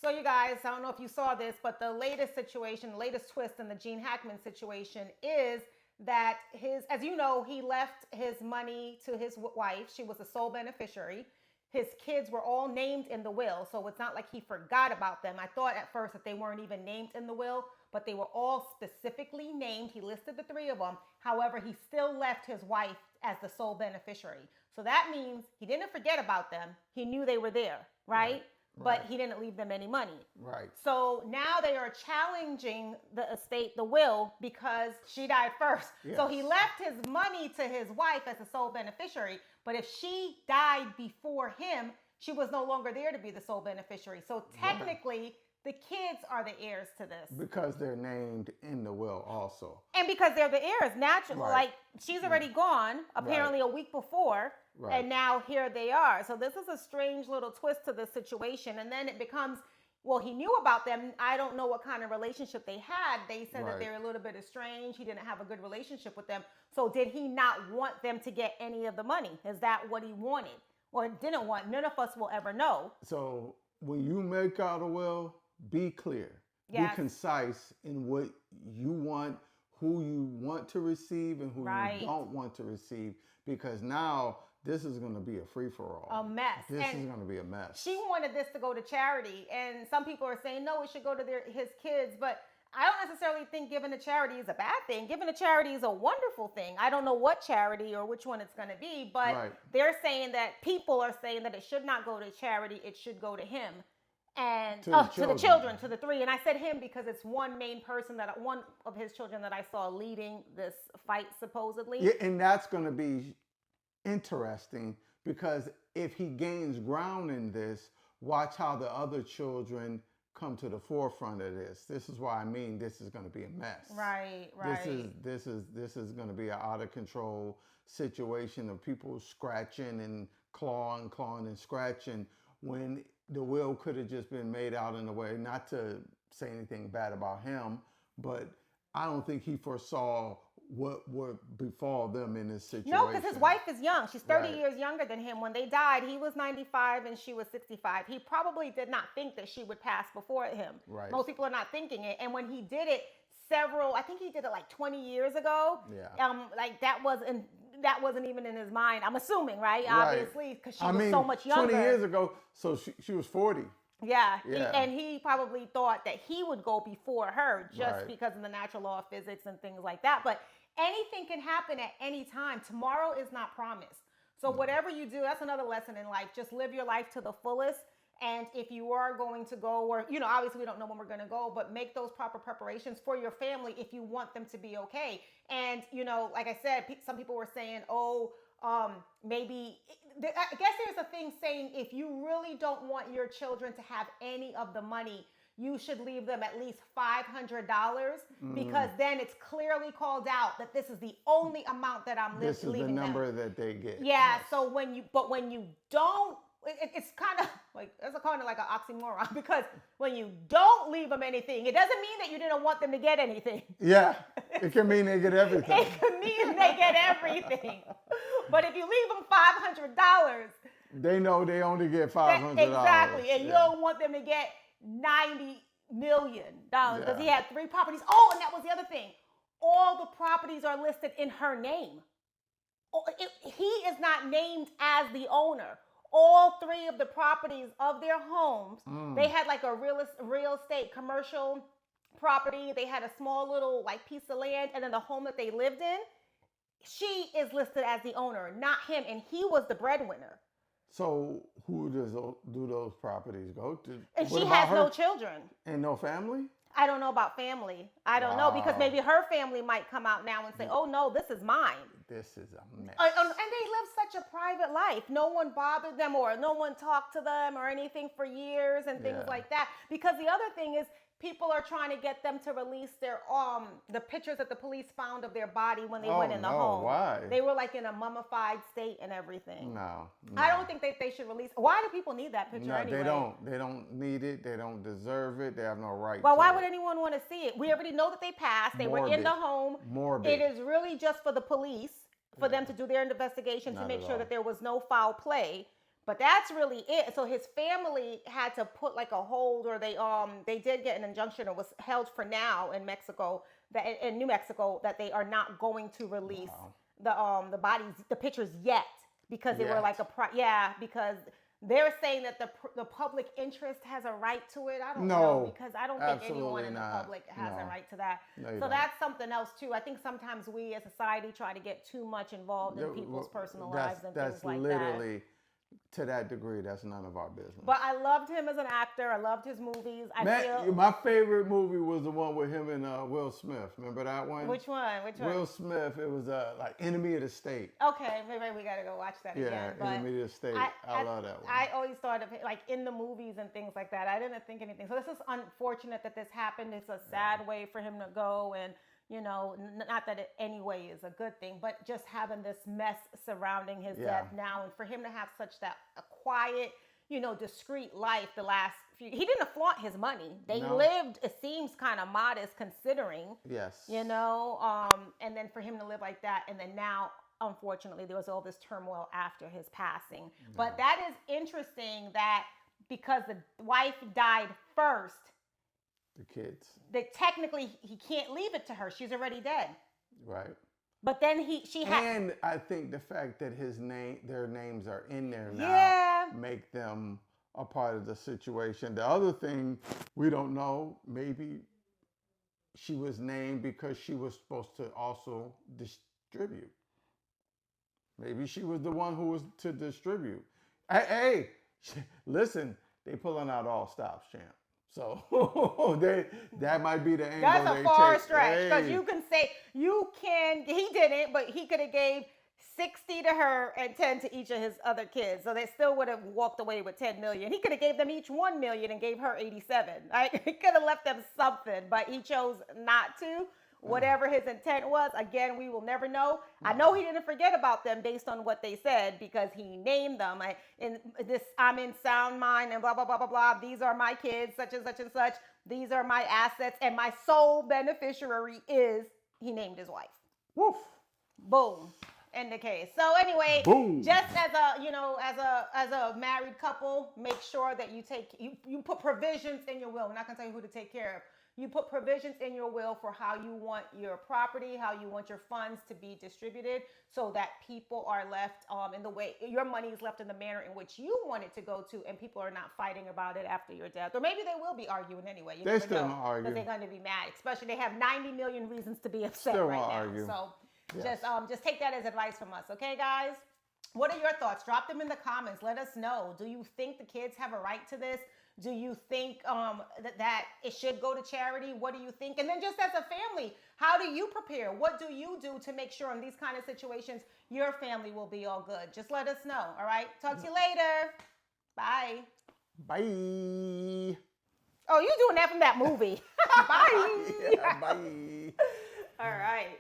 So you guys, I don't know if you saw this, but the latest situation, the latest twist in the Gene Hackman situation is that as you know, he left his money to his wife. She was the sole beneficiary. His kids were all named in the will, so it's not like he forgot about them. I thought at first that they weren't even named in the will, but they were all specifically named. He listed the three of them. However, he still left his wife as the sole beneficiary. So that means he didn't forget about them. He knew they were there, right? But he didn't leave them any money. Right. So now they are challenging the estate, the will, because she died first. Yes. So he left his money to his wife as the sole beneficiary. But if she died before him, she was no longer there to be the sole beneficiary. So technically, the kids are the heirs to this. Because they're named in the will also. And because they're the heirs, naturally. Right. Like, she's already gone, apparently a week before. Right. And now here they are. So this is a strange little twist to this situation. And then it becomes, well, he knew about them. I don't know what kind of relationship they had. They said that they're a little bit estranged. He didn't have a good relationship with them. So did he not want them to get any of the money? Is that what he wanted or didn't want? None of us will ever know. So when you make out a will, be clear. Yes. Be concise in what you want, who you want to receive and who you don't want to receive. Because now this is going to be a free-for-all. A mess. This is going to be a mess. She wanted this to go to charity. And some people are saying, no, it should go to his kids. But I don't necessarily think giving to charity is a bad thing. Giving to charity is a wonderful thing. I don't know what charity or which one it's going to be. But they're saying that people are saying that it should not go to charity. It should go to him. And to the children, to the three. And I said him because it's one main person, one of his children that I saw leading this fight, supposedly. Yeah, and that's going to be interesting because if he gains ground in this, watch how the other children come to the forefront of this. This is why I mean this is going to be a mess. Right. This is going to be an out of control situation of people scratching and clawing and scratching when the will could have just been made out in a way, not to say anything bad about him, but I don't think he foresaw what would befall them in this situation. No, because his wife is young. She's 30 years younger than him. When they died, he was 95 and she was 65. He probably did not think that she would pass before him. Right. Most people are not thinking it. And when he did it I think he did it like 20 years ago. Yeah. Like that wasn't even in his mind. I'm assuming, right? Obviously, because she was so much younger. 20 years ago, so she was 40. Yeah. And he probably thought that he would go before her just because of the natural law of physics and things like that. But anything can happen at any time. Tomorrow is not promised. So whatever you do, that's another lesson in life. Just live your life to the fullest. And if you are going to go, or, obviously we don't know when we're going to go, but make those proper preparations for your family if you want them to be okay. And, like I said, some people were saying, maybe, I guess there's a thing saying if you really don't want your children to have any of the money, you should leave them at least $500 because then it's clearly called out that this is the only amount that I'm leaving them. This is the number that they get. Yeah. Yes. So when you don't, it's kind of like, it's kind of like an oxymoron because when you don't leave them anything, it doesn't mean that you didn't want them to get anything. Yeah. It can mean they get everything. It can mean they get everything. But if you leave them $500, they know they only get $500. Exactly. And you don't want them to get $90 million because he had 3 properties. Oh, and that was the other thing. All the properties are listed in her name. He is not named as the owner. All 3 of the properties of their homes, they had like a real estate commercial property. They had a small little like piece of land, and then the home that they lived in, she is listed as the owner, not him, and he was the breadwinner. So who do those properties go to? And she has no children. And no family? I don't know about family. I don't know because maybe her family might come out now and say, oh no, this is mine. This is a mess. And they live such a private life. No one bothered them or no one talked to them or anything for years and things like that. Because the other thing is people are trying to get them to release their the pictures that the police found of their body when they went in the home. Why? They were like in a mummified state and everything. No. I don't think they should release. Why do people need that picture anyway? They don't need it. They don't deserve it. They have no right Well, to why it. would anyone want to see it? We already know that they passed. They were in the home. Morbid. It is really just for the police, for them to do their investigation to make sure that there was no foul play. But that's really it. So his family had to put like a hold, or they did get an injunction. It was held for now in Mexico, that in New Mexico, that they are not going to release the bodies, the pictures yet, because they were like because they're saying that the public interest has a right to it. I don't know, because I don't think anyone in the public has a right to that. So that's something else too. I think sometimes we as society try to get too much involved in people's personal lives and things like that. That's literally, to that degree, that's none of our business. But I loved him as an actor. I loved his movies. My favorite movie was the one with him and Will Smith. Remember that one? Which one? Will Smith. It was like Enemy of the State. Okay, maybe we gotta go watch that again. Yeah, Enemy of the State. I love that one. I always thought of it like in the movies and things like that. I didn't think anything. So this is unfortunate that this happened. It's a sad way for him to go, and not that it anyway is a good thing, but just having this mess surrounding his death now, and for him to have such a quiet, discreet life the last few. He didn't flaunt his money. They lived, it seems, kind of modest considering. Yes. And then for him to live like that, and then now, unfortunately, there was all this turmoil after his passing. Yeah. But that is interesting that because the wife died first, the kids, that technically he can't leave it to her. She's already dead. Right. But then and I think the fact that their names are in there now make them a part of the situation. The other thing we don't know, maybe she was named because she was supposed to also distribute. Maybe she was the one who was to distribute. Hey, listen, they pulling out all stops, champ. So that might be the angle. That's a far stretch, because he didn't, but he could have gave 60 to her and 10 to each of his other kids. So they still would have walked away with 10 million. He could have gave them each 1 million and gave her 87. Right? He could have left them something, but he chose not to. Whatever his intent was, again, we will never know. I know he didn't forget about them based on what they said, because he named them. I'm in sound mind and blah, blah, blah, blah, blah. These are my kids, such and such and such. These are my assets. And my sole beneficiary is, he named his wife. Woof. Boom. End the case. So anyway, just as a married couple, make sure that you put provisions in your will. I'm not going to tell you who to take care of. You put provisions in your will for how you want your property, how you want your funds to be distributed, so that people are left in the way, your money is left in the manner in which you want it to go to, and people are not fighting about it after your death. Or maybe they will be arguing anyway. They still don't argue. Because they're going to be mad. Especially, they have 90 million reasons to be upset right now. Argue. So just take that as advice from us. Okay, guys? What are your thoughts? Drop them in the comments. Let us know. Do you think the kids have a right to this? Do you think that it should go to charity? What do you think? And then just as a family, how do you prepare? What do you do to make sure in these kind of situations your family will be all good? Just let us know, all right? Talk to you later. Bye. Bye. Oh, you're doing that from that movie. Bye. Yeah, bye. All right.